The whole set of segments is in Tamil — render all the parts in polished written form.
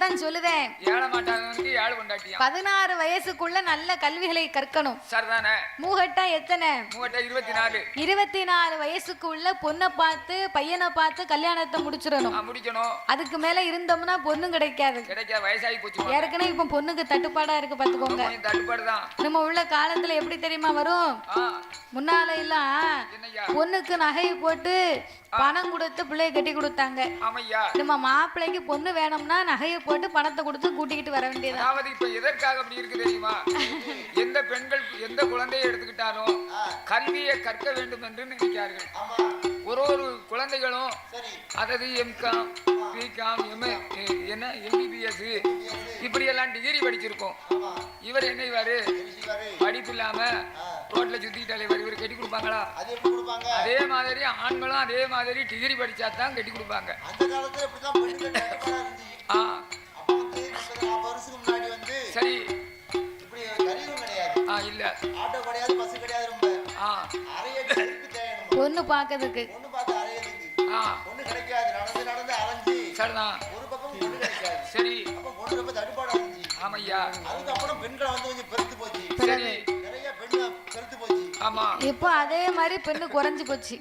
தான் சொல்லுவேன். 16 வயசுக்குள்ள நல்ல கல்விகளை கற்கணும். சரிதானே? மூகட்டா எத்தனை? மூகட்டா 24. 24 வயசுக்குள்ள பொண்ணை பார்த்து பையனை பார்த்து கல்யாணத்தை முடிச்சிடணும். முடிக்கணும். அதுக்கு மேல இருந்தோம்னா பொண்ணு கிடைக்காது. வயசாகி போச்சு. ஏற்கனவே இப்ப பொண்ணுக்கு தட்டுப்பாடா இருக்கு பாத்துக்கோங்க. தட்டுப்பாடுதான். நம்ம உள்ள காலத்துல எப்படி தெரியுமா வரும்? முன்னால எல்லாம் பொண்ணுக்கு நகை போட்டு பணம் கொடுத்து பிள்ளைய கட்டி கொடுத்தாங்க. நம்ம மாப்பிள்ளைக்கு பொண்ணு வேணும்னா நகையை போட்டு பணத்தை கொடுத்து கூட்டிக்கிட்டு வர வேண்டியது. அதாவது இப்ப எதற்காக அப்படி இருக்கு தெரியுமா? எந்த பெண்கள் எந்த குழந்தையை எடுத்துக்கிட்டாலும் கல்வியை கற்க வேண்டும் என்று நினைக்கிறார்கள். ஒரு குழந்தைகளும் அதாவது எம்காம், பிகாம், என்ன எம்பிபிஎஸ் இப்படி எல்லாம் டிகிரி படிச்சிருக்கோம். இவர் என்ன இவாரு படிப்பு இல்லாம ரோட்ல சுத்திட்டாலே இவர் கட்டி கொடுப்பாங்களா? அதே மாதிரி ஆண்களும் அதே மாதிரி டிகிரி படிச்சா தான் கட்டி கொடுப்பாங்க. சரி இல்ல பொண்ணு பாக்கிறதுக்கு சரி ஆமையா. அதுக்கப்புறம் பெண்களை வந்து கொஞ்சம் பெருத்து போச்சு. சரி நிறைய பெண்கள் பெருத்து போச்சு. ஆமா இப்போ அதே மாதிரி பெண்ணு குறைஞ்சு போச்சு.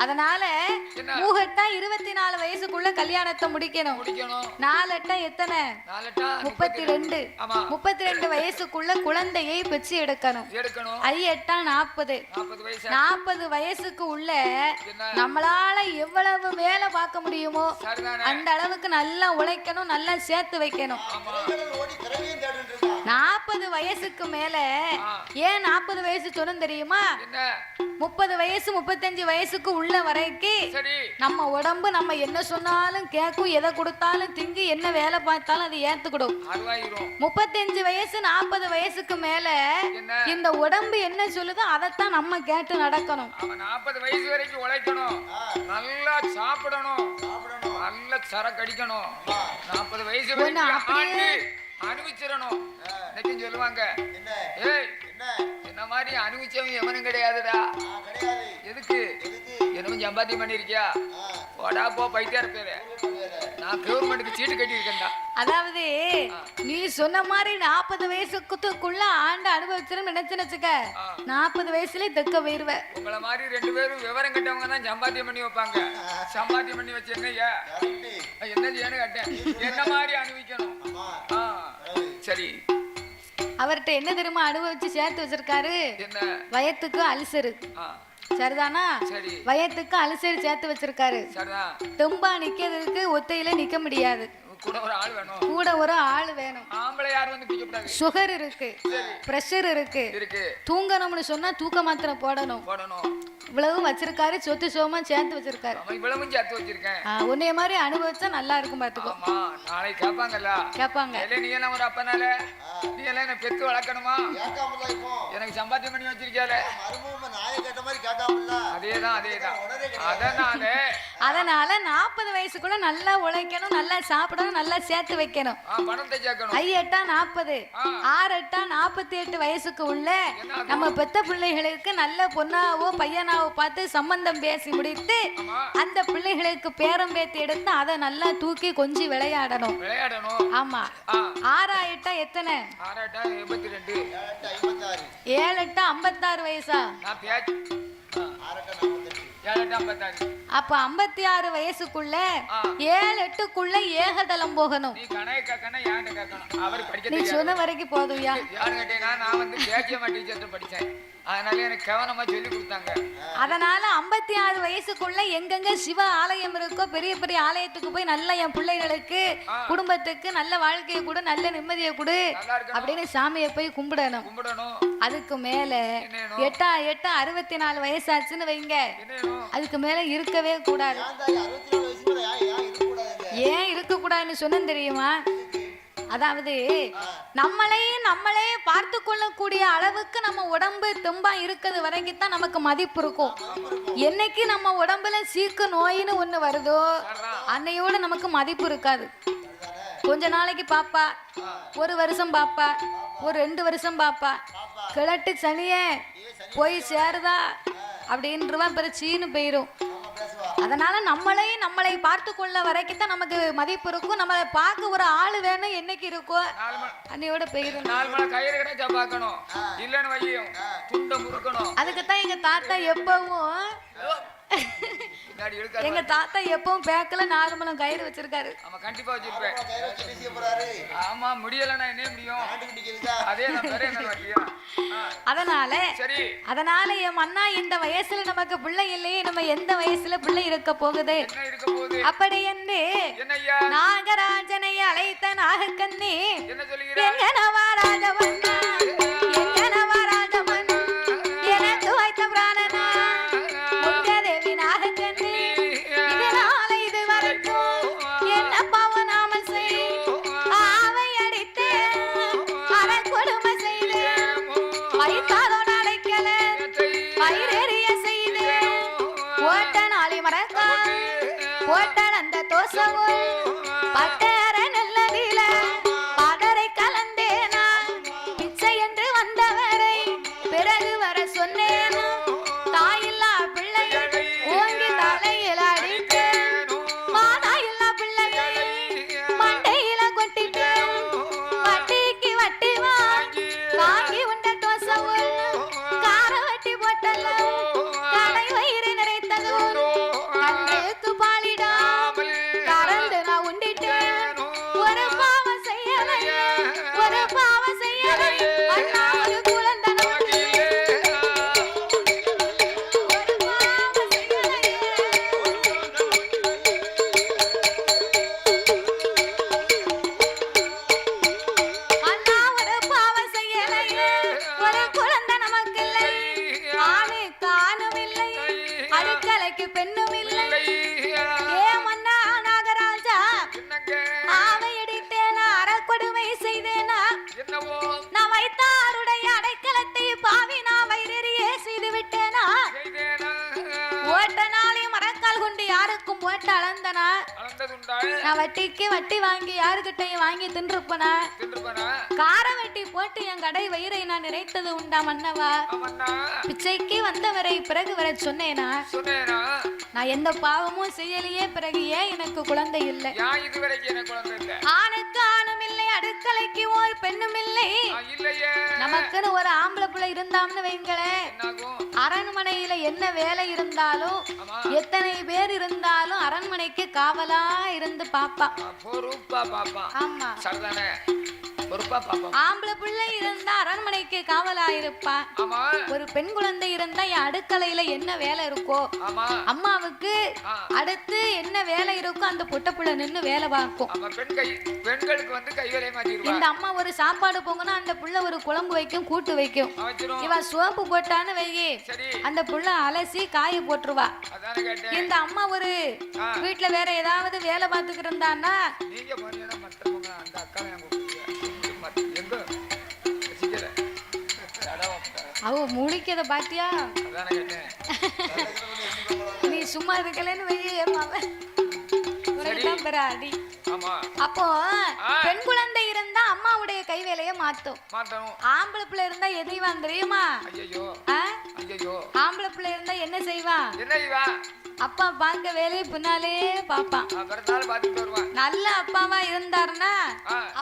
அதனால மூகட்டா 24 வயசுக்குள்ள கல்யாணத்தை முடிக்கணும். 4 எட்டா எத்தனை? 32. 32 வயசுக்குள்ள குழந்தையை பெற்று எடுக்கணும். 5 எட்டா 40. 40 வயசுக்கு உள்ள நம்மளால எவ்வளவு வேலை பார்க்க முடியுமோ அந்த அளவுக்கு நல்லா உழைக்கணும், நல்லா சேர்த்து வைக்கணும். 40 வயசுக்கு மேல ஏன் 40 வயசு சொன்ன தெரியுமா? 30 வயசு 35 வயசுக்கு உள்ள வரைக்கும் நம்ம உடம்பு நம்ம என்ன சொன்னாலும் கேட்கும், எதை கொடுத்தாலும் திங்கி, என்ன வேலை பார்த்தாலும் அது ஏத்துக்கிடும். 35 வயசு 40 வயசுக்கு மேல இந்த உடம்பு என்ன சொல்லுதோ அதைத்தான் நம்ம கேட்டு நடக்கணும். 40 வயசு வரைக்கும் உழைக்கணும், நல்லா சாப்பிடணும், நல்ல சரக்கு அடிக்கணும். 40 வயசு வரைக்கும் அனுபவிச்சிடணும். சொல்லுவாங்க என்ன மாதிரி அனுபவிச்சவங்க எவனும் கிடையாதுடா. எதுக்கு என்னவும் சம்பாத்தியம் பண்ணிருக்கியா? போடா போ பைத்தியார பேரு. நான் கவர்மெண்ட்டுக்கு சீட்டு கட்டி இருக்கேன்டா. அதாவது நீ சொன்ன மாதிரி 40 வயசுக்குள்ள ஆண்டு அனுபவிச்சிடும் நினைச்சுக்க 40 வயசுல தெக்க போயிருவ. உங்களை மாதிரி 2 பேரும் விவரம் கட்டவங்க தான் சம்பாத்தியம் பண்ணி வைப்பாங்க. சம்பாத்தியம் பண்ணி வச்சு என்னையா என்ன செய்யணும் கேட்டேன். என்ன மாதிரி அனுபவிக்கணும். சரி அவர்கிட்ட என்ன தெரியுமா அனுபவிச்சு சேர்த்து வச்சிருக்காரு? வயத்துக்கு அல்சரு. சரிதானா? வயத்துக்கு அல்சர் சேர்த்து வச்சிருக்காரு. தெம்பா நிக்கிறதுக்கு ஒத்தையில நிக்க முடியாது, கூட ஒரு ஆள் வேணும். சுகர் இருக்கு, பிரஷர் இருக்கு, தூங்கணும்னு சொன்னா தூக்க மாத்திரை போடணும். இவ்வளவு வச்சிருக்காரு, சொத்து சோமா சேர்த்து வச்சிருக்காரு. உன்னைய மாதிரி அனுபவிச்சா நல்லா இருக்கும் பாத்துக்கோ. நாளைக்கு கேட்பாங்கல்ல, கேட்பாங்க நீ எல்லாம் ஒரு அப்பனால நீ எல்லாம் என்ன பெத்து வளர்க்கணுமா? எனக்கு சம்பாத்தியம் பண்ணி வச்சிருக்காரு. அதேதான் அதனால 40 வயசுக்குள்ள நல்லா உழைக்கணும், நல்லா சாப்பிடணும், நல்லா சேர்த்து வைக்கணும். பணத்தை சேர்க்கணும். 5 எட்டா 40, 6 எட்டா 48 வயசுக்கு உள்ள நம்ம பெத்த பிள்ளைகளுக்கு நல்ல பொண்ணாவோ பையனாவோ பார்த்து சம்பந்தம் பேசி முடித்து அந்த பிள்ளைகளுக்கு பேரம் பேத்தி எடுத்து அதை நல்லா தூக்கி கொஞ்சி விளையாடணும். ஆமா. 6 எட்டா எத்தனை? 7 எட்டா 56 வயசா? அப்ப 56 வயசுக்குள்ள 7 8க்குள்ள ஏகதலம் போகணும். நீ சொன்ன வரைக்கும் போதும்யா. நான் வந்து படிச்சேன், அதனால எனக்கு கவனமா சொல்லி கொடுத்தாங்க. அதனால 56 வயசுக்குள்ள எங்கெங்க சிவ ஆலயம் இருக்கோ பெரிய பெரிய ஆலயத்துக்கு போய் நல்ல என் பிள்ளைகளுக்கு குடும்பத்துக்கு நல்ல வாழ்க்கையை கொடு, நல்ல நிம்மதியை கொடு அப்படின்னு சாமியை போய் கும்பிடணும். அதுக்கு மேல 8 64 வயசாச்சுன்னு வைங்க, அதுக்கு மேல இருக்கவே கூடாது. ஏன் இருக்க கூடாதுன்னு சொன்ன தெரியுமா? அதாவது நம்மளே பார்த்து கொள்ளக்கூடிய அளவுக்கு நம்ம உடம்பு தெம்பா இருக்கிறது வரைக்கும் தான் நமக்கு மதிப்பு இருக்கும். என்னைக்கு நம்ம உடம்புல சீக்கு நோயின்னு ஒண்ணு வருதோ அன்னையோட நமக்கு மதிப்பு இருக்காது. கொஞ்ச நாளைக்கு பாப்பா, 1 வருஷம் பாப்பா, ஒரு 2 வருஷம் பாப்பா, கிழட்டு சனிய போய் சேருதா அப்படின்றவா பிற சீனு போயிரும். அதனால நம்மளை பார்த்து கொள்ள வரைக்கும் தான் நமக்கு மதிப்பு இருக்கும். நம்மளை பார்க்க ஒரு ஆளு வேணும் என்னைக்கு இருக்கும் அன்னையோட போயிடும். 4 மணி கயிறு கிடைச்சா பார்க்கணும், இல்லன்னு வையும் துண்ட முறுக்கணும். அதுக்குத்தான் எங்க தாத்தா எப்பவும் எங்க தாத்தா எப்பவும் பேக்கல 4 முழம் கயிறு வச்சிருக்காரு. ஆமா கண்டிப்பா வச்சிருப்பேன். ஆமா முடியலன்னா என்ன முடியும், அதே அதனால சரி. அதனால என் மன்னா இந்த வயசுல நமக்கு பிள்ளை இல்லையே, நம்ம எந்த வயசுல பிள்ளை இருக்க போகுது அப்படி என்று நாகராஜனை அழைத்த நாகக்கண்ணி எங்க நவராஜவண்ணா எங்க நவராஜவண்ணா எனக்கு வைத்த பிராணனா முக்கதேவி நாகக்கண்ணி இதனால இது வரைக்கும் என்ன பாவனாமல் செய் ஆவை அடித்து அரை கொடுமை செய்து வைத்தாரோட அடைக்கல வயிறெறிய செய்து ஓட்ட நாளை மறக்கா ஓட்ட அந்த தோசவும் பட்டர நல்லதில பதரை கலந்தேனா பிச்சை என்று வந்தவரை பிறகு வர சொன்னேனா தாயில்லா பிள்ளையை ஓங்கி தலையில் அடித்தேன் மாதாயில்லா பிள்ளையை மண்டையில கொட்டிட்டேன் வட்டிக்கு வட்டி வாங்கி உண்ட தோசவும் கார வட்டி போட்டல்ல கடை வயிறு நிறைத்ததும் கண்ணுக்கு பாலிடாமல் கறந்து நான் உண்டிட்டேன் ஒரு பாவம் செய்யலையே ஒரு பாவம் செய்யலையே அண்ணா ஒரு குழந்தை நமக்கு ஒரு பாவம் செய்யலையே அண்ணா ஒரு பாவம் செய்யலையே ஒரு குழந்தை நமக்கு இல்லை ஆணுக்கு ஆணும் இல்லை அடுக்கலைக்கு பெண்ணும் இல்லை ஏ மன்னா நாகராஜா ஆவை அடித்தேனா அறக்கொடுமை செய்தேனா நான் வைத்தாருடைய அடைக்கலத்தை பாவி நான் வயிறெறியே செய்து விட்டேனா ஓட்ட நாளை மரக்கால் கொண்டு யாருக்கும் போட்டு அளந்தனா நான் வட்டிக்கு வட்டி வாங்கி யாருக்கிட்டையும் வாங்கி தின்றுப்பனா கார வெட்டி போட்டு என் கடை வயிறை நான் நிறைத்தது உண்டா மன்னவா பிச்சைக்கு வந்தவரை பிறகு வர சொன்னேனா நான் எந்த பாவமும் செய்யலையே பிறகு ஏன் எனக்கு குழந்தை இல்லை ஆணுக்கு ஆணும் இல்லை அடுக்கலைக்கு ஒரு பெண்ணும் இல்லை நமக்குன்னு ஒரு ஆம்பளை பிள்ளை இருந்தாம்னு வைங்களேன் அரண்மனையில என்ன வேலை இருந்தாலும் எத்தனை பேர் இருந்தாலும் அரண்மனைக்கு காவலா இருந்து பாப்பா ஆமா ஆம்பளை பிள்ளை இருந்தா அரண்மனைக்கு காவலா இருப்பா ஒரு பெண் குழந்தை இருந்தா என் அடுக்கலையில என்ன வேலை இருக்கோ அம்மாவுக்கு அடுத்து என்ன வேலை இருக்கோ அந்த பொட்ட பிள்ளை நின்னு வேலை பார்க்கும். பெண்களுக்கு வந்து கைவேலை மாத்திடுவா. இந்த அம்மா ஒரு சாப்பாடு போங்கன்னா அந்த புள்ள ஒரு குழம்பு வைக்கும் கூட்டு வைக்கும். இவ சோப்பு போட்டான்னு வையே அந்த புள்ள அலசி காய போட்டுருவா. இந்த அம்மா ஒரு வீட்டுல வேற ஏதாவது வேலை பார்த்துக்கிட்டு இருந்தான்னா அந்த அக்கா அவ முடிக்கத பாத்தியா நீ சும்மா இருக்கலன்னு வையே அடி. அப்போ பெண் குழந்தை இருந்தா அம்மாவுடைய கை வேலையை மாத்தும். ஆம்பளை பிள்ளை இருந்தா எதைவான் தெரியுமா? ஆம்பளை பிள்ளை இருந்தா என்ன செய்வான்? அப்பா பார்க்க வேலையை பின்னாலே பாப்பான். நல்ல அப்பாவா இருந்தாருன்னா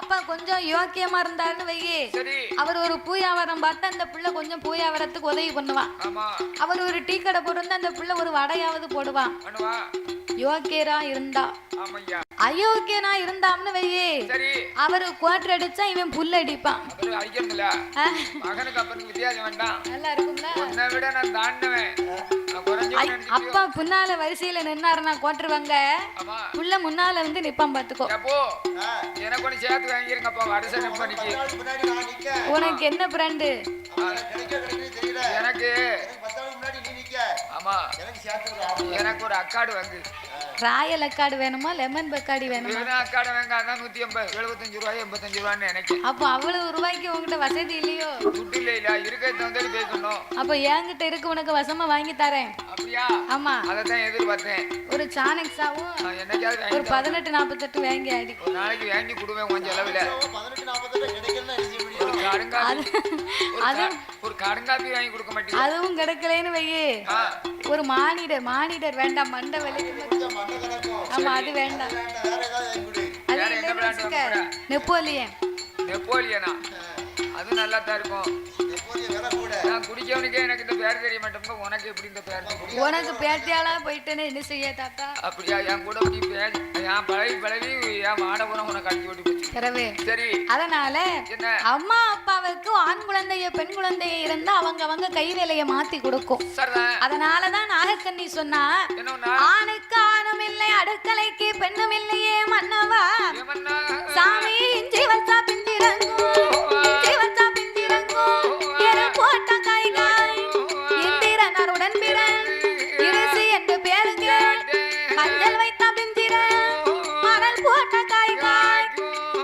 அப்பா கொஞ்சம் யோக்கியமா இருந்தாருன்னு வையே அவர் ஒரு பூயாவரம் பார்த்து அந்த பிள்ளை கொஞ்சம் பூயாவரத்துக்கு உதவி பண்ணுவான். அவர் ஒரு டீ கடை போட்டு அந்த பிள்ளை ஒரு வடையாவது போடுவான். யோக்கியரா இருந்தா அயோக்கியனா இருந்தாம்னு வையே அவரு குவாட்டர் அடிச்சா இவன் புல் அடிப்பான். நல்லா இருக்கும்ல. அப்பா முன்னால வரிசையில நின்னாருன்னா கோட்டுருவாங்க புள்ள முன்னால வந்து நிப்பான் பாத்துக்கோ. உனக்கு என்ன பிராண்டு? எனக்கு எனக்கு ஒரு அக்காடு வந்து ராயல் அக்காடு வேணுமா லெமன் பக்காடி வேணுமா? அக்காடு வேங்க 180 75 ரூபாய் 85 ரூபான்னு எனக்கு. அப்போ அவ்வளவு ரூபாய்க்கு உங்ககிட்ட வசதி இல்லையோ? துட்டு இல்ல இருக்கிறது வந்து பேசணும். அப்ப என்கிட்ட இருக்கு உனக்கு வசமா வாங்கி தரேன். அப்படியா? ஆமா அததான் எதிர்பார்த்தேன். ஒரு சானக்ஸாவும் என்னைக்காவது ஒரு 18 48 வாங்கி அடி ஒரு நாளைக்கு வாங்கி கொடுவேன் கொஞ்சம் அளவுல. ஒரு கடுங்காப்பி வாங்கி கொடுக்க மாட்டேன். அதுவும் கிடைக்கலன்னு வையே, ஒரு மானிடர் வேண்டாம், மண்டை வலிக்கு. ஆமா, அது வேண்டாம். நெப்போலியன். நெப்போலியனா? அது நல்லா தான் இருக்கும். நான் குடிக்கவனுக்கே எனக்கு இந்த பேர் தெரிய மாட்டேங்க. உனக்கு எப்படி இந்த பேர்? உனக்கு பேத்தியாலா போயிட்டேன்னு என்ன செய்ய தாத்தா? அப்படியா? என் கூட என் பழவி என் மாடபுரம் உனக்கு அடிச்சு ஓட்டி போச்சு. சரி, அதனால அம்மா அப்பாவுக்கு ஆண் குழந்தைய பெண் குழந்தைய இருந்தா அவங்க கை வேலையை மாத்தி கொடுக்கும். அதனாலதான் நாகக்கண்ணி சொன்னா, ஆணுக்கு ஆணும் இல்லை, அடுக்கலைக்கு பெண்ணும் இல்லையே மன்னவா, சாமி இஞ்சி வச்சா பிஞ்சிரங்கும், இஞ்சி வச்சா பிஞ்சிரங்கும், எரு போட்ட காய் காய், இந்திரனார் உடன்பிறன் இருசி என்று பேருங்க, மஞ்சள் வைத்தா பிஞ்சிரன், மணல் போட்ட காய் காய்,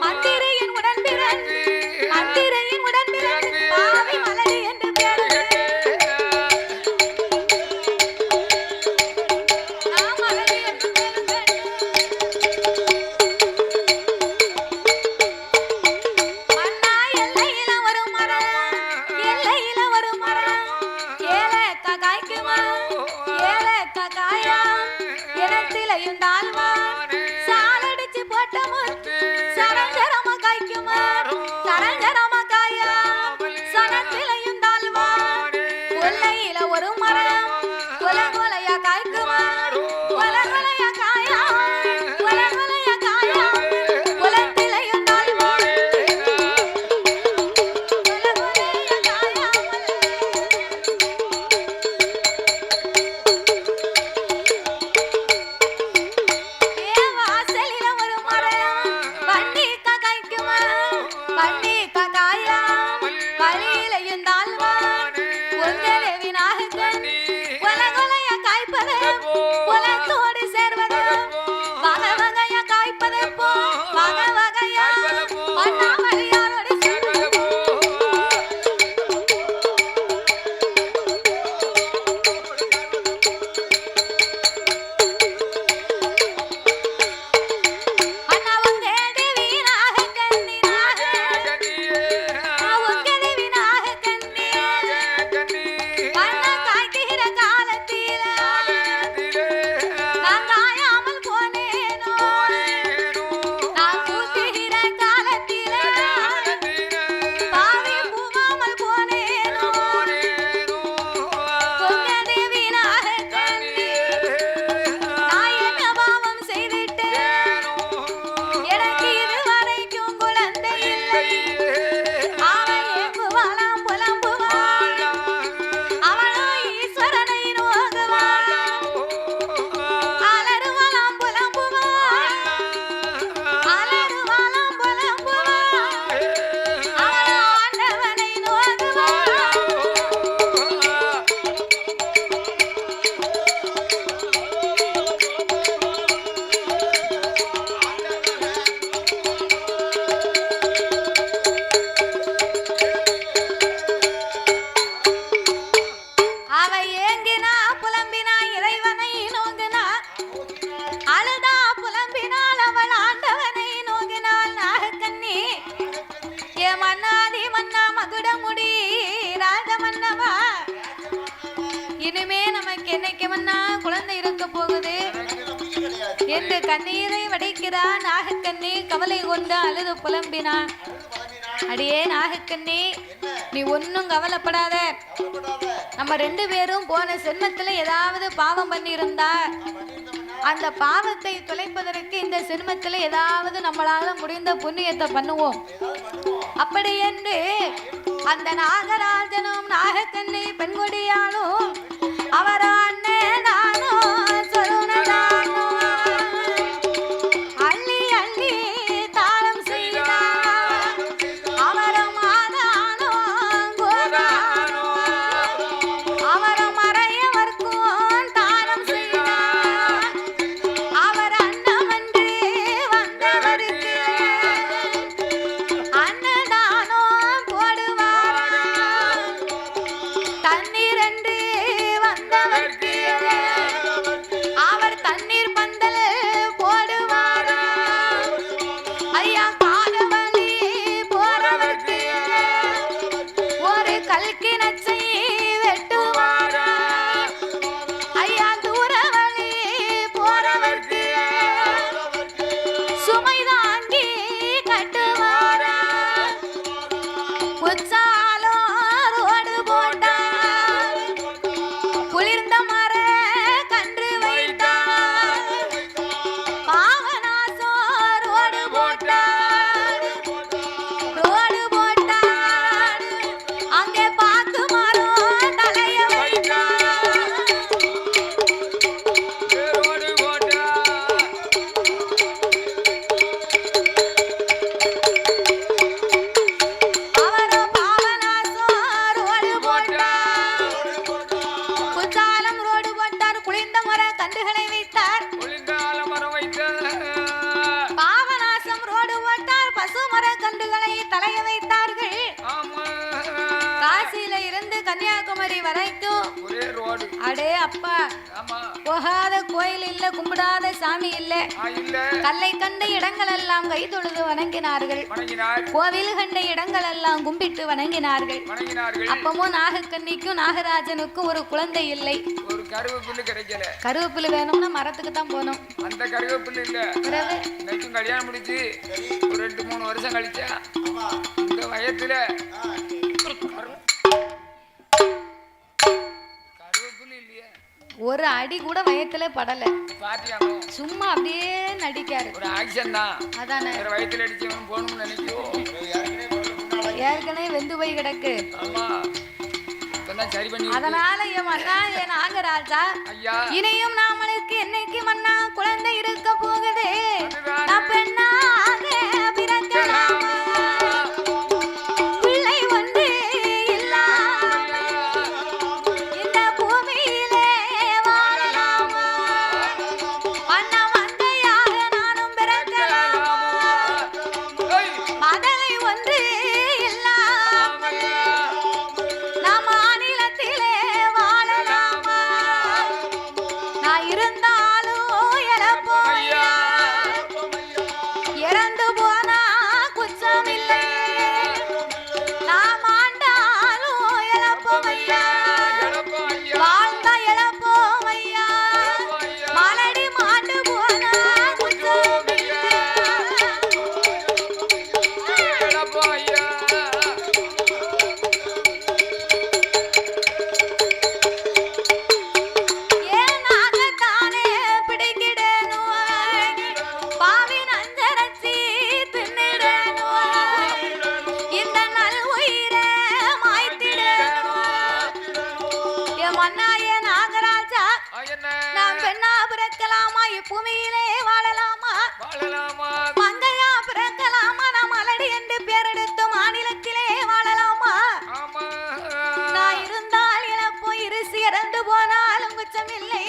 மந்திரையின் உடன்பிறன், மந்திரையின் உடன்பிறன், பாவி மலடி என்று பேருங்க. என்று கண்ணீரை வடிக்கிறான் நாகக்கண்ணி. கவலை கொண்டு அழுது புலம்பினான். அடியே நாகக்கண்ணி, நீ ஒன்னும் கவலைப்படாத. நம்ம 2 பேரும் போன சென்மத்துல ஏதாவது பாவம் பண்ணி இருந்தா அந்த பாவத்தை தொலைப்பதற்கு இந்த சென்மத்துல ஏதாவது நம்மளால முடிந்த புண்ணியத்தை பண்ணுவோம். அப்படி என்று அந்த நாகராஜனும் நாகக்கண்ணி பெண்கொடியாலும் அவர் அண்ணே நானோ சொருணதானோ அள்ளி அள்ளி தாளம் செய்தார். அவரும் ஆதானோ கோதானோ அவரும் மறையவர்க்கும் தாளம் செய்தார். அவர் அன்னமன்று வந்தவருக்கு அன்னதானோ போடுவார். தண்ணீர் என்று வந்தவர்க்கு மரக்கன்றுகளை தலைய வைத்தார்கள். காசியில இருந்து கன்னியாகுமரி வரைக்கும் ஒரே ரோடு. அடே அப்பா, போகாத கோயில் இல்ல, கும்பிடாத சாமி இல்ல. கல்லை கண்ட இடங்கள் எல்லாம் கை தொழுது வணங்கினார்கள். கோவில் கண்ட இடங்கள் எல்லாம் கும்பிட்டு வணங்கினார்கள். அப்பமும் நாகக்கன்னிக்கும் நாகராஜனுக்கும் ஒரு குழந்தை இல்லை. ஒரு கருவேப்பிலை கிடைக்கல. கருவேப்பிலை வேணும்னா மரத்துக்கு தான் போகணும். அந்த கருவேப்பிலை இல்ல. இன்னைக்கும் கல்யாணம் முடிச்சு ஒரு 2-3 வருஷம் கழிச்சா இந்த வயத்துல கருவேப்பிலை இல்லையே. ஒரு அடி கூட வயத்துல படல. சும்மா அப்படியே நடிக்காரு. ஒரு ஆக்ஷன் தான். அதானே வயத்துல அடிச்சவன் போகணும்னு நினைக்கிறோம். ஏற்கனவே வெந்து போய் கிடக்கு. சரி பண்ணி. அதனால என் மன்னா, என் நாகராஜா, இனியும் நாமளுக்கு என்னைக்கு மன்னா குழந்தை இருக்க போகுது. நான் பெண்ணாக பிறக்கலாமா, பிள்ளை ஒன்று இல்லாம இந்த பூமியிலே வாழலாமா, அண்ணா மந்தையாக நானும் பிறக்கலாமா, மதலை ஒன்று பூமியிலே வாழலாமா, மங்கையா பிறக்கலாமா, நாம் மலடி என்று பேரெடுத்த மாநிலத்திலே வாழலாமா, நான் இருந்தால் இழப்போ இருசி இறந்து போனாலும் குச்சமில்லை,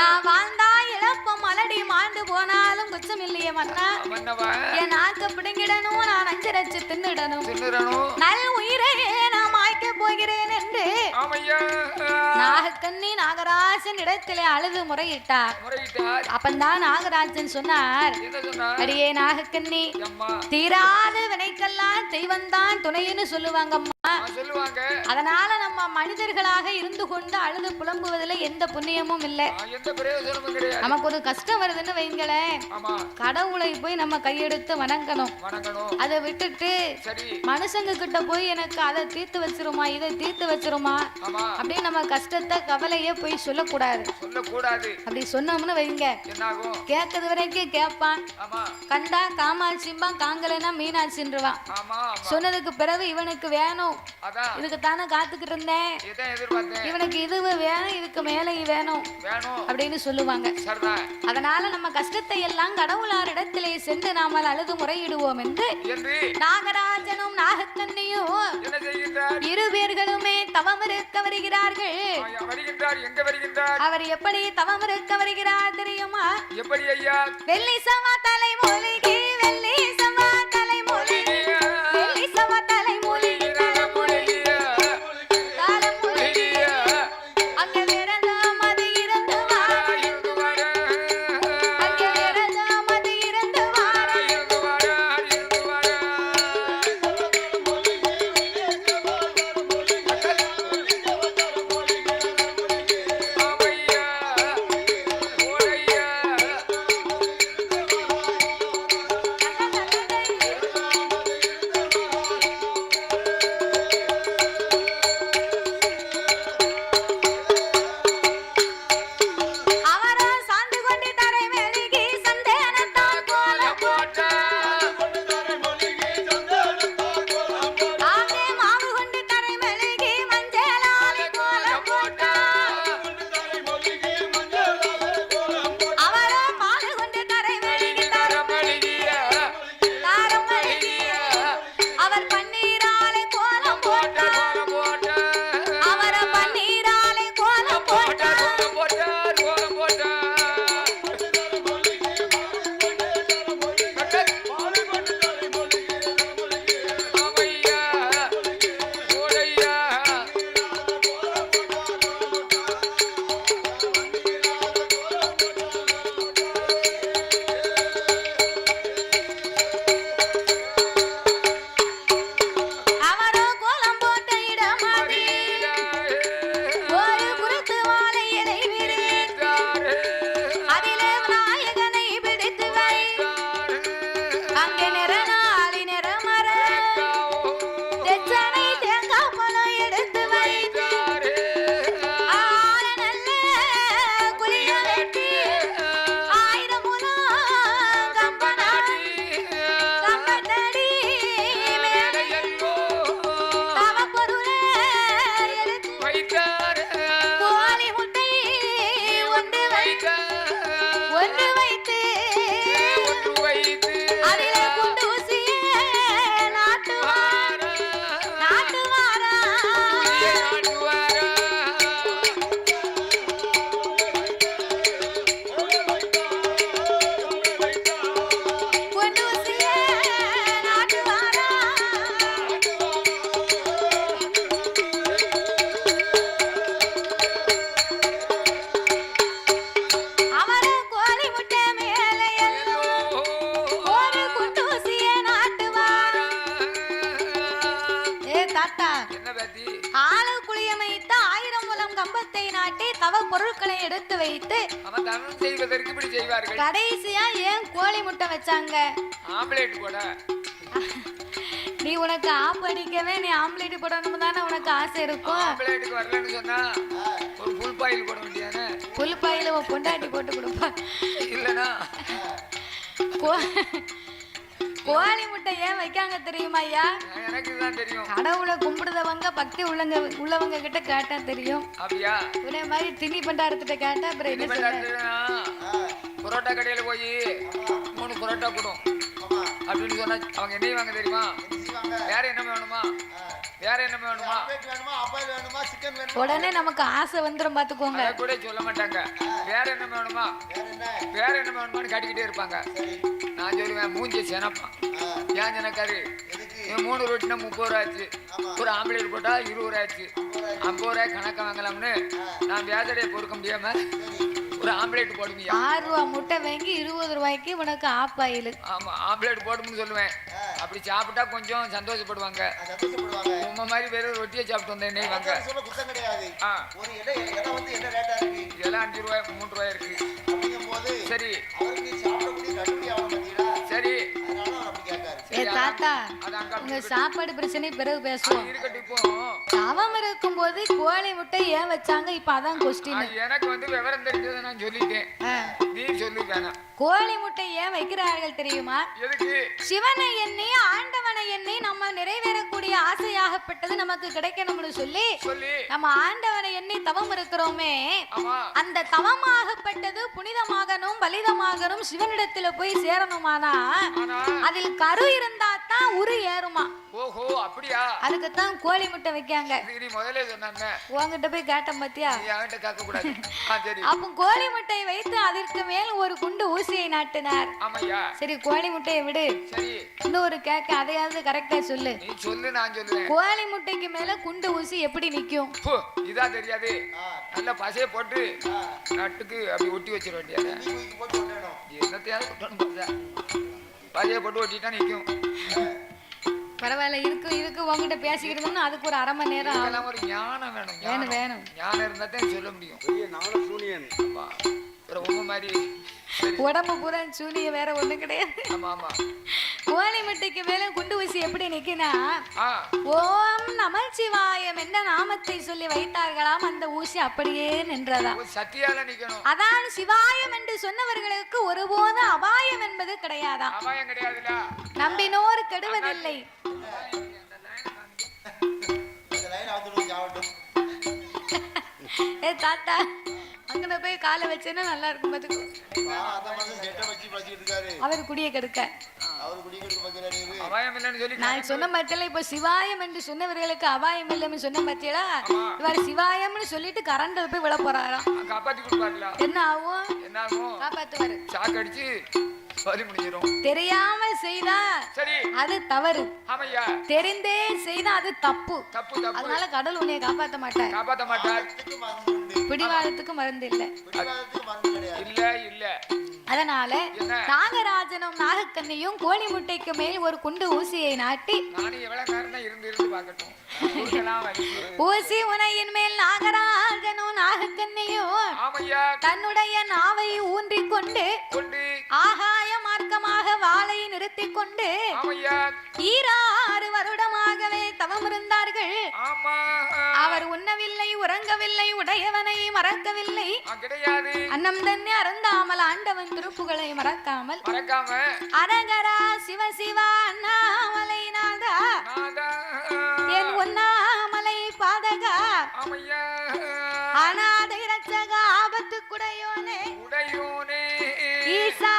நான் வாழ்ந்தா இழப்போ மலடி மாண்டு போனாலும் குச்சமில்லையே மன்னா, என் நாக்க பிடுங்கிடணும், நான் அஞ்சரைச்சு தின்னுடணும், நல் உயிரையே நான் மாய்க்க போகிறேன் என்று நாகக்கண்ணி நாகராஜன் இடத்திலே அழுது முறையிட்டார். அப்பந்தான் நாகராஜன் சொன்னார், அடியே நாகக்கண்ணி, தீராத வினைக்கெல்லாம் தெய்வந்தான் துணைன்னு சொல்லுவாங்கம்மா. அதனால நம்ம மனிதர்களாக இருந்து கொண்டு அழுது புலம்புவதில் எந்த புண்ணியமும் இல்லை. நமக்கு ஒரு கஷ்டம் வருதுன்னு வைங்களேன், கடவுளை போய் நம்ம கையெடுத்து வணங்கணும். அதை விட்டுட்டு மனுஷங்க கிட்ட போய் எனக்கு அதை தீர்த்து வச்சிருமா, இதை தீர்த்து வச்சிருமா அப்படின்னு நம்ம கஷ்டத்தை கவலையே போய் சொல்லக்கூடாது. அப்படி சொன்னோம்னு வைங்க, கேட்கறது வரைக்கும் கேட்பான், கண்டா காமாட்சிம்பா, காங்கலைனா மீனாட்சின்றுவான். சொன்னதுக்கு பிறகு இவனுக்கு வேணும், இதுக்கு தானே காத்துக்கிட்டு இருந்தேன், இவனுக்கு இது வேணும், இதுக்கு மேலே வேணும் அப்படின்னு சொல்லுவாங்க. அதனால நம்ம கஷ்டத்தை எல்லாம் கடவுளார் இடத்திலே சென்று நாமல் அழுது முறையிடுவோம் என்று நாகராஜனும் நாகக்கண்ணியும் இரு பேர்களுமே தவம் இருக்க வருகிறார்கள். அவர் எப்படி தவம் இருக்க வருகிறார் தெரியுமா? எப்படி ஐயா? வெள்ளி சவா தலை மூலிகை, வெள்ளி சவா தலை மூலிகை, வெள்ளி சவா தலை மூலிகை, அங்க விரதம் அது இருந்து வார, அங்க விரதம் அது இருந்து வார, தாத்தா என்ன பேத்தி? ஆள குளியமைத்த 1000 முழம் கம்பத்தை நாட்டி தவ பொருட்களை எடுத்து வைத்து அவன் தவம் செய்வதற்கு இப்படி செய்வார்கள். கடைசியா ஏன் கோழி முட்டை வச்சாங்க? ஆம்லேட் போட. நீ உனக்கு ஆப் அடிக்கவே நீ ஆம்லேட் போடணும் தானே உனக்கு ஆசை இருக்கும். ஆம்லேட்டுக்கு வரலன்னு சொன்னா ஒரு புல் பாயில் போட வேண்டியதானே? புல் பாயில பொண்டாட்டி போட்டு கொடுப்பா. இல்லனா கோழி முட்டை ஏன் வைக்காங்க தெரியுமா ஐயா? எனக்கு தான் தெரியும். கடவுளை கும்பிடுறவங்க பக்தி உள்ளவங்க கிட்ட கேட்டா தெரியும். அப்படியா? இதே மாதிரி திணி பண்டாரத்திட்ட கேட்டா அப்புறம் என்ன சொல்ல? புரோட்டா கடையில போய் 3 புரோட்டா போடும் அப்படின்னு சொன்னா அவங்க என்ன வாங்க தெரியுமா? வேற என்ன வேணுமா? வேற என்ன வேணுமா? உடனே நமக்கு ஆசை வந்துரும் பாத்துக்கோங்க. கூட சொல்ல மாட்டாங்க. வேற என்ன வேணுமா? வேற என்ன வேணுமான்னு காட்டிக்கிட்டே இருப்பாங்க. நான் சொல்லுவேன் மூஞ்சி செனப்பா ஏன் ஜனக்காரு 3 ரொட்டினா 30 ரூபா ஆச்சு, ஒரு ஆம்பளேட் போட்டா 20 ரூபா ஆச்சு, 50 ரூபாய் கணக்க வாங்கலாம்னு நான் வேதனையை பொறுக்க முடியாம ஒரு ஆம்லேட் போடுவீங்க. 6 ரூபா முட்டை வாங்கி 20 ரூபாய்க்கு உனக்கு ஆப் ஆயில். ஆமா ஆம்லேட் போடும்னு சொல்லுவேன். அப்படி சாப்பிட்டா கொஞ்சம் சந்தோஷப்படுவாங்க. உங்க மாதிரி வெறும் ரொட்டியை சாப்பிட்டு வந்தேன் என்ன வாங்க இதெல்லாம் 5 ரூபாய் 3 ரூபாய் இருக்கு. சரி சரி தாத்தா உங்க சாப்பாடு பிரச்சனை பிறகு பேசுவோம். தவம் இருக்கும் போது கோழி முட்டை ஏன் வச்சாங்க? இப்ப அதான் கொஸ்டின். எனக்கு வந்து விவரம் தெரிஞ்சதை நான் சொல்லிட்டேன், நீ சொல்லு வேணாம். கோழி முட்டை ஏன் வைக்கிறார்கள் தெரியுமா? எதுக்கு? சிவனை எண்ணி ஆண்டவனை எண்ணி நம்ம நிறைவேறக்கூடிய ஆசையாகப்பட்டது நமக்கு கிடைக்கணும்னு சொல்லி நம்ம ஆண்டவனை எண்ணி தவம் இருக்கிறோமே, அந்த தவமாகப்பட்டது புனிதமாகணும் பலிதமாகணும் சிவனிடத்துல போய் சேரணுமானா அதில் கரு இருந்தா தான் உரு ஏறுமா. ஓஹோ அப்படியா? அதுக்குத்தான் கோழி முட்டை வைக்காங்க. முதல்ல சொன்னாங்க உங்ககிட்ட போய் கேட்டேன் பாத்தியா? கேட்க கூடாது. அப்ப கோழி முட்டை வைத்து அதற்கு மேல் ஒரு குண்டு ஊசியை நாட்டினார். சரி கோழி முட்டையை விடு, இன்னொரு கேட்க அதையாவது கரெக்டா சொல்லு. நீ சொல்லு நான் சொல்லுவேன். கோழி முட்டைக்கு மேல குண்டு ஊசி எப்படி நிக்கும்? இதா தெரியாது. நல்ல பசைய போட்டு நட்டுக்கு அப்படி ஒட்டி வச்சிட வேண்டியது. என்னத்தையாவது பசைய போட்டு ஒட்டிட்டா நிக்கும். பரவாயில்ல இதுக்கு உங்ககிட்ட பேசிக்கிறதுன்னு அதுக்கு ஒரு 1/2 மணி நேரம் ஒரு ஞானம் வேணும். வேணும் ஞானம் இருந்தா தான் சொல்ல முடியும். மாதிரி உடம்பு பூரா சூனிய வேற ஒண்ணு கிடையாது. கோழி முட்டைக்கு மேல குண்டு ஊசி எப்படி நிக்கினா ஓம் நமச்சிவாயம் என்ற நாமத்தை சொல்லி வைத்தார்களாம். அந்த ஊசி அப்படியே நின்றதா. சத்தியால நிக்கணும். அதான் சிவாயம் என்று சொன்னவர்களுக்கு ஒருபோது அபாயம் என்பது கிடையாதா. அபாயம் கிடையாதுல. நம்பினோர் கெடுவதில்லை. ஏ தாத்தா அங்கன போய் காலை வச்சேன்னா நல்லா இருக்கும். அவர் குடிய கெடுக்க நான் சொன்ன மத்தியில இப்ப சிவாயம் என்று சொன்னவர்களுக்கு அபாயம் இல்லைன்னு சொன்ன மத்தியில இவர் சிவாயம்னு சொல்லிட்டு கரண்ட்ல போய் விழ போறாராம். என்ன ஆகும்? காப்பாத்துவாரு. சாக்கடிச்சு தெரியாமல் செய்தா அது தவறு, தெரிந்தே செய்தா அது தப்பு. அதனால கடவுள் உன்னை காப்பாற்ற மாட்டார். பிடிவாதத்துக்கு மருந்து இல்ல. அதனால நாகராஜனும் நாகக்கண்ணியும் கோழி முட்டைக்கு மேல் ஒரு குண்டு ஊசியை நாட்டி ஊசி உனையின் மேல் நாகராஜனும் நாகக்கண்ணியும் தன்னுடைய நாவை ஊன்றிக் கொண்டு ஆகாய மார்க்கமாக வாளை நிறுத்திக் கொண்டு 6 வருடமாகவே தவம் இருந்தார்கள். அவர் உண்ணவில்லை உறங்கவில்லை உடையவனை மறக்கவில்லை. அன்னம் தன்னை அருந்தாமல் ஆண்டவன் திருப்புகளை மறக்காமல் அரகரா சிவசிவா அண்ணாமலை நாதா என் உண்ணாமலை பாதகா அநாதை ரட்சக ஆபத்து குடையோனே ஈசா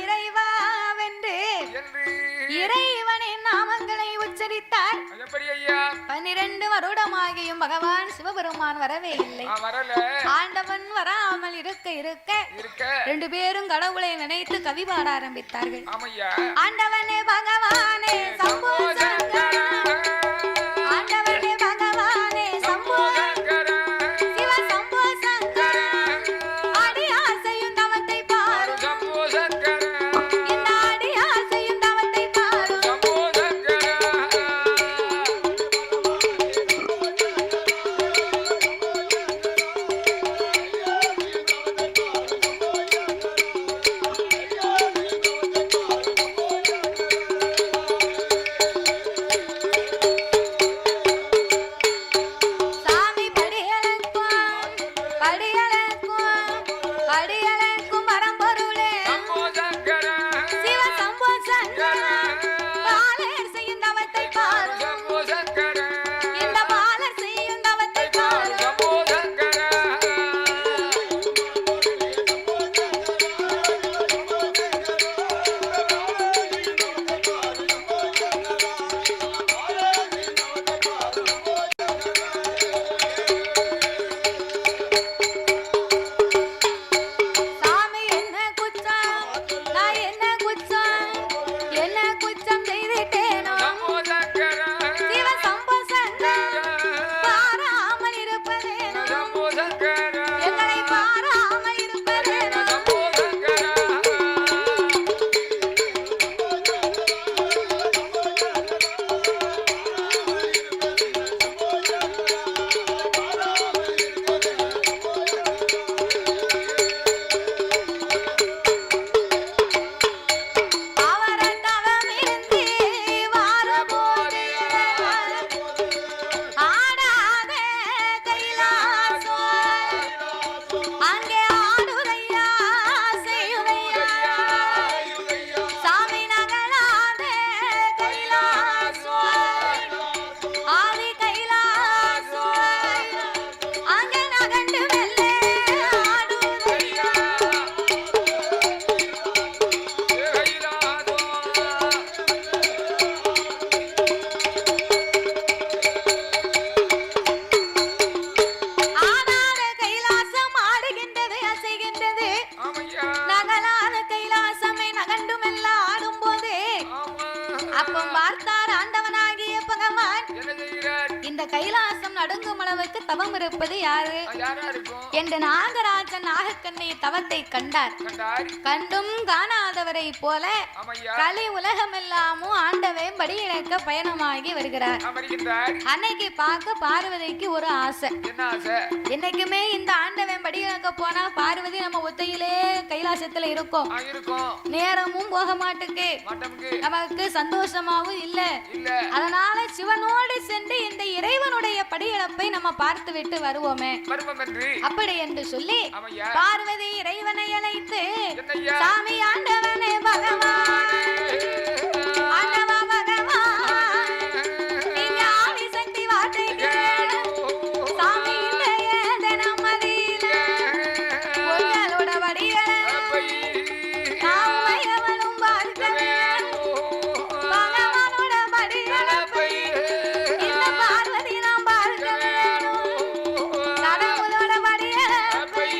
இறைவா வென்று இறைவனின் நாமங்களை உச்சரித்தார். 12 வருடமாகியும் பகவான் சிவபெருமான் வரவே இல்லை. ஆண்டவன் வராமல் இருக்க 2 பேரும் கடவுளை நினைத்து கவி பாட ஆரம்பித்தார்கள். ஆண்டவனே பகவானே சம்போ சங்கரா, ஆண்டவனே பகவானே சம்போ சிவ சம்போ சங்கரா, அடி ஆசையும் தவத்தை பாரு இந்த அடி ஆசையும் தவத்தை பாரு. அப்ப பார்த்தார் ஆண்டவனாகிய பகவான் என்ன செய்கிறார்? இந்த கைலாசம் நடுங்கும் அளவுக்கு தவம் இருப்பது யாரு யாரா இருக்கும் என்று நாகராஜன் நாகக்கண்ணை தவத்தை கண்டார். கண்டார். கண்டும் காணாதவரை போல ஆமையா கலி உலகமெல்லாமும் ஆண்டவன் படி இழக்க பயணமாகி வருகிறார். அமர்கின்றார். அன்னைக்கு பார்க்க பார்வதிக்கு ஒரு ஆசை. என்ன ஆசை? என்னைக்குமே இந்த ஆண்டவன் படி இழக்க போனா பார்வதி நம்ம ஒத்தையிலே கைலாசத்துல இருக்கோம். இருக்கும். நேரமும் போக மாட்டுக்கு மாட்டமுக்கு நமக்கு சந்தோஷமாவும் இல்ல. இல்ல. அதனால சிவனோடு சென்று இந்த இறைவனுடைய படியிழப்பை நம்ம பார்த்து விட்டு வருவோமே வருவோம் என்று அப்படி என்று சொல்லி ஆமையா பார்வதி இறைவனை அழைத்து என்னய்யா? சாமி ஆண்டவனே பகவான் ஆண்டவா பகவான் நீங்க ஆவி சக்தி வார்த்தைக்கு சாமி இன்றைய தினமதியில உங்களோட படியிழப்பை நாமையவனும் பார்க்க பகவானோட படியிழப்பை இந்த பார்வதி நாம் பார்க்க வேணும். கடவுளோட படியிழப்பை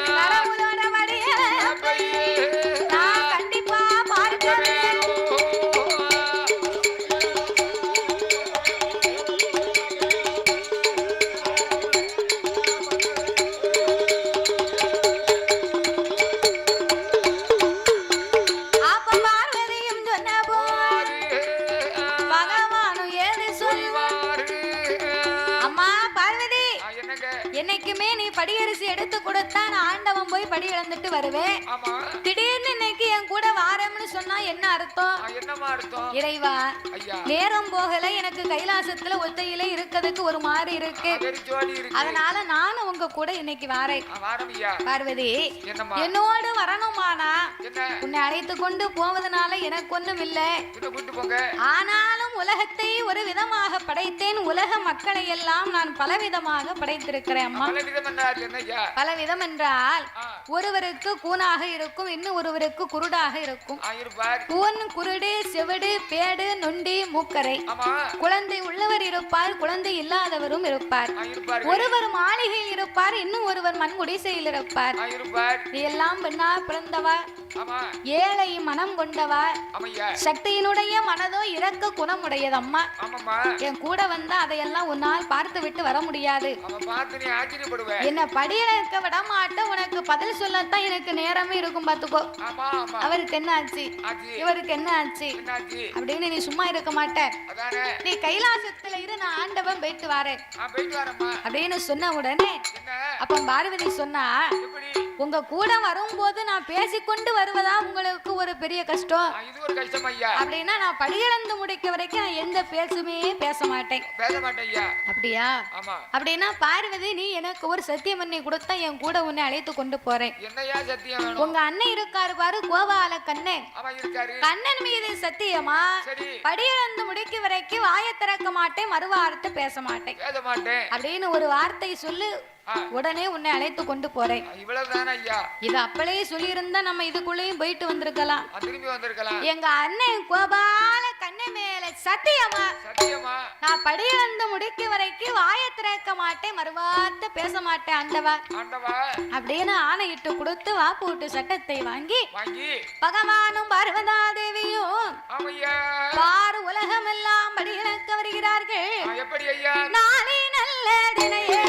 கடவுளோட படியிழப்பை நான் கண்டிப்பா பார்க்க வேணும். அப்ப பார்வதியும் சொன்ன போது பகவானும் ஏது சொல்வார். அம்மா பார்வதி என்னங்க? என்னைக்குமே நீ படியரிசி எடுத்து கொடுத்தா நான் ஆண்டவன் போய் படி இழந்துட்டு வருவேன். ஆமா. திடீர்னு இன்னைக்கு என் கூட வாரம்னு சொன்னா என்ன அர்த்தம்? என்னமா அர்த்தம்? இறைவா ஐயா நேரம் போகல, எனக்கு கைலாசத்துல ஒத்தையில இருக்கிறதுக்கு ஒரு மாதிரி இருக்கு. வெறிச்சோடி இருக்கு. அதனால நானும் உங்க கூட இன்னைக்கு வாரேன். வாரம் ஐயா. பார்வதி என்னம்மா? என்னோடு வரணுமானா என்ன? உன்னை அழைத்து கொண்டு போவதனால எனக்கு ஒண்ணும் இல்ல. இத கூட்டி போங்க. ஆனாலும் உலகத்தை ஒரு விதமாக படைத்தேன், உலக மக்களை எல்லாம் நான் பலவிதமாக படைத்திருக்கிறேன் அம்மா. பல விதம் என்றால் என்னய்யா? பலவிதம் என்றால் ஆ. ஒருவருக்கு கூனாக இருக்கும், இன்னும் ஒருவருக்கு குருடாக இருக்கும். இருப்பார். கூன், குருடு, செவிடு, பேடு, நொண்டி, மூக்கரை. ஆமா. குழந்தை உள்ளவர் இருப்பார், குழந்தை இல்லாதவரும் இருப்பார். இருப்பார். ஒருவர் மாளிகையில் இருப்பார், இன்னும் ஒருவர் மண்குடிசையில் இருப்பார். இருப்பார். எல்லாம் பெண்ணா பிறந்தவா, ஆமா. ஏழை மனம் கொண்டவா, ஆமையா. சக்தியினுடைய மனதோ இரக்க குணமுடையது அம்மா. ஆமாம்மா. என் கூட வந்தா அதையெல்லாம் உன்னால் பார்த்து விட்டு வர முடியாது. அவன் பார்த்து நீ ஆச்சரியப்படுவ. என்ன படியிழக்க விட மாட்டேன், உனக்கு பதில் சொல்லத்தான் எனக்கு நேரமே இருக்கும் பாத்துக்கோ. ஆமா ஆமா. அவருக்கு என்ன ஆச்சு, ஆச்சு. இவருக்கு என்ன ஆச்சு என்னாச்சு? அப்படின்னு நீ சும்மா இருக்க மாட்ட. அதானே. நீ கைலாசத்துல இரு, நான் ஆண்டவன் போயிட்டு வரேன் போயிட்டு வரேம்மா அப்படின்னு சொன்ன உடனே என்ன? அப்ப பார்வதி சொன்னா, எப்படி? உங்க கூட வரும்போது நான் பேசிக்கொண்டு வருவதா உங்களுக்கு ஒரு பெரிய கஷ்டம். இது ஒரு கஷ்டம் ஐயா. அப்படின்னா நான் படியிழந்து முடிக்க வரைக்கும் நான் எந்த பேசுமே பேச மாட்டேன். பேச மாட்டேன் ஐயா. அப்படியா? ஆமா. அப்படின்னா பார்வதி நீ எனக்கு ஒரு சத்தியம் பண்ணி கொடுத்தா என் கூட உன்னை அழைத்து கொண்டு போறேன். என்னையா சத்தியம் வேணும்? உங்க அண்ணன் இருக்காரு பாரு, கோபால கண்ணன். ஆமா இருக்காரு. கண்ணன் மீது சத்தியமா சரி. படியிழந்து முடிக்க வரைக்கும் வாயை திறக்க மாட்டேன், மறுவார்த்தை பேச மாட்டேன் பேச மாட்டேன் அப்படின்னு ஒரு வார்த்தை சொல்லு, உடனே உன்னை அழைத்து கொண்டு போறேன். இவ்வளவுதானே ஐயா? இது அப்பளே சொல்லி இருந்தா நம்ம இதுக்குள்ளேயும் போயிட்டு வந்திருக்கலாம். திரும்பி வந்திருக்கலாம். எங்க அண்ணன் கோபால கண்ணன் மேல சத்தியமா சத்தியமா நான் படியிழந்து முடிக்க வரைக்கும் வாயை திறக்க மாட்டேன், மறுவார்த்தை பேச மாட்டேன் ஆண்டவா ஆண்டவா அப்படின்னு ஆணையிட்டு கொடுத்து வாப்பு விட்டு சட்டத்தை வாங்கி வாங்கி பகவானும் பார்வதா தேவியும் ஆமையா பாரு உலகம் எல்லாம் படியிழக்க வருகிறார்கள். எப்படி ஐயா? நாளை நல்ல தினையே